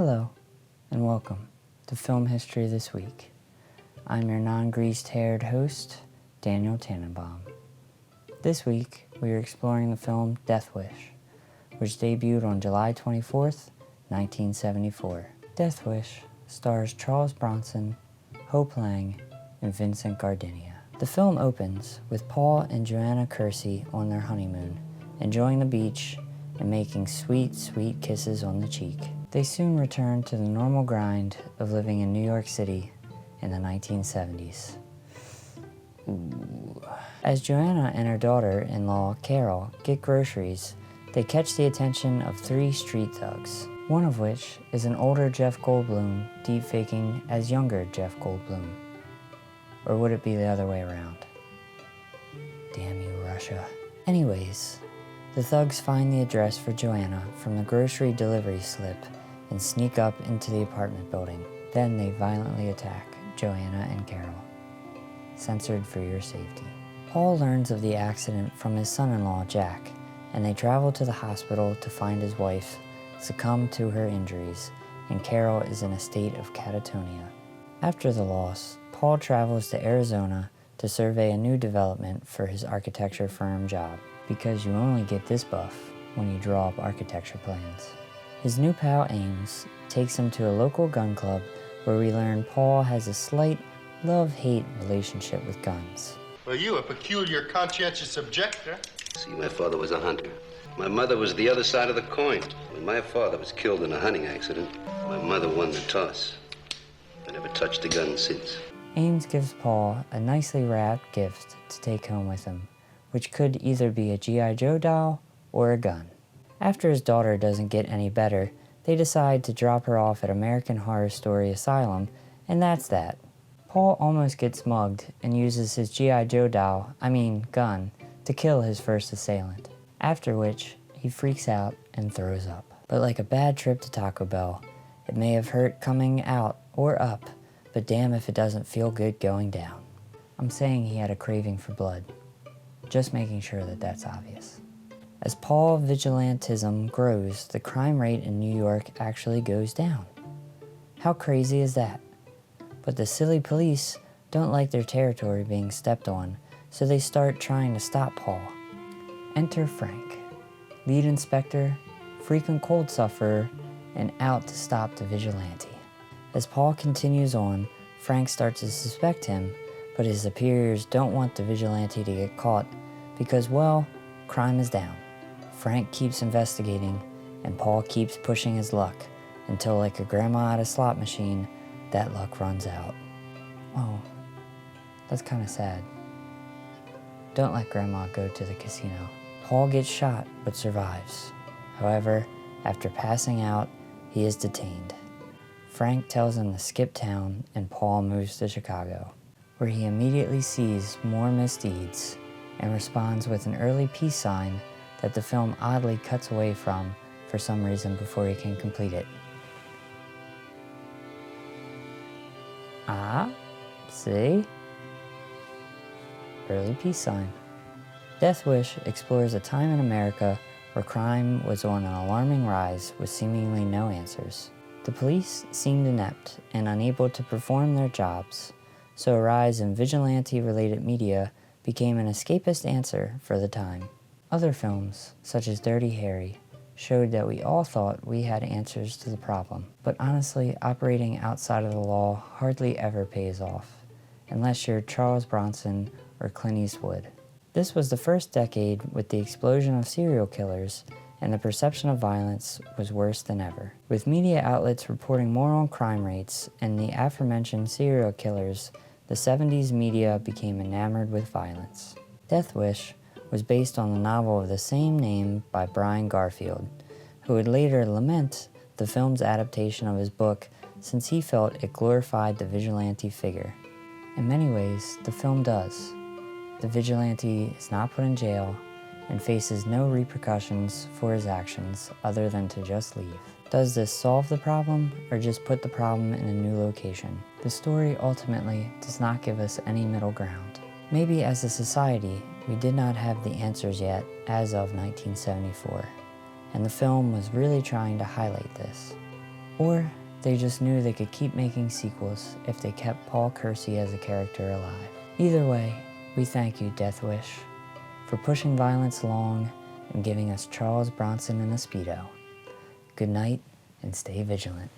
Hello, and welcome to Film History This Week. I'm your non-greased-haired host, Daniel Tannenbaum. This week, we are exploring the film Death Wish, which debuted on July 24th, 1974. Death Wish stars Charles Bronson, Hope Lang, and Vincent Gardenia. The film opens with Paul and Joanna Kersey on their honeymoon, enjoying the beach and making sweet, sweet kisses on the cheek. They soon return to the normal grind of living in New York City in the 1970s. Ooh. As Joanna and her daughter-in-law, Carol, get groceries, they catch the attention of three street thugs, one of which is an older Jeff Goldblum deep-faking as younger Jeff Goldblum. Or would it be the other way around? Damn you, Russia. Anyways, the thugs find the address for Joanna from the grocery delivery slip and sneak up into the apartment building. Then they violently attack Joanna and Carol. Censored for your safety. Paul learns of the accident from his son-in-law, Jack, and they travel to the hospital to find his wife succumb to her injuries, and Carol is in a state of catatonia. After the loss, Paul travels to Arizona to survey a new development for his architecture firm job, because you only get this buff when you draw up architecture plans. His new pal Ames takes him to a local gun club where we learn Paul has a slight love-hate relationship with guns. Well, you a peculiar conscientious objector. See, my father was a hunter. My mother was the other side of the coin. When my father was killed in a hunting accident, my mother won the toss. I never touched a gun since. Ames gives Paul a nicely wrapped gift to take home with him, which could either be a G.I. Joe doll or a gun. After his daughter doesn't get any better, they decide to drop her off at American Horror Story Asylum, and that's that. Paul almost gets mugged and uses his G.I. Joe gun, to kill his first assailant, after which he freaks out and throws up. But like a bad trip to Taco Bell, it may have hurt coming out or up, but damn if it doesn't feel good going down. I'm saying he had a craving for blood, just making sure that that's obvious. As Paul vigilantism grows, the crime rate in New York actually goes down. How crazy is that? But the silly police don't like their territory being stepped on, so they start trying to stop Paul. Enter Frank, lead inspector, frequent cold sufferer, and out to stop the vigilante. As Paul continues on, Frank starts to suspect him, but his superiors don't want the vigilante to get caught because, well, crime is down. Frank keeps investigating, and Paul keeps pushing his luck until, like a grandma at a slot machine, that luck runs out. Oh, that's kind of sad. Don't let grandma go to the casino. Paul gets shot but survives. However, after passing out, he is detained. Frank tells him to skip town, and Paul moves to Chicago, where he immediately sees more misdeeds and responds with an early peace sign that the film oddly cuts away from for some reason before he can complete it. Ah, see? Early peace sign. Death Wish explores a time in America where crime was on an alarming rise with seemingly no answers. The police seemed inept and unable to perform their jobs, so a rise in vigilante-related media became an escapist answer for the time. Other films, such as Dirty Harry, showed that we all thought we had answers to the problem. But honestly, operating outside of the law hardly ever pays off, unless you're Charles Bronson or Clint Eastwood. This was the first decade with the explosion of serial killers, and the perception of violence was worse than ever. With media outlets reporting more on crime rates and the aforementioned serial killers, the 70s media became enamored with violence. Death Wish was based on the novel of the same name by Brian Garfield, who would later lament the film's adaptation of his book since he felt it glorified the vigilante figure. In many ways, the film does. The vigilante is not put in jail and faces no repercussions for his actions other than to just leave. Does this solve the problem or just put the problem in a new location? The story ultimately does not give us any middle ground. Maybe as a society, we did not have the answers yet as of 1974, and the film was really trying to highlight this. Or they just knew they could keep making sequels if they kept Paul Kersey as a character alive. Either way, we thank you, Death Wish, for pushing violence along and giving us Charles Bronson in a Speedo. Good night, and stay vigilant.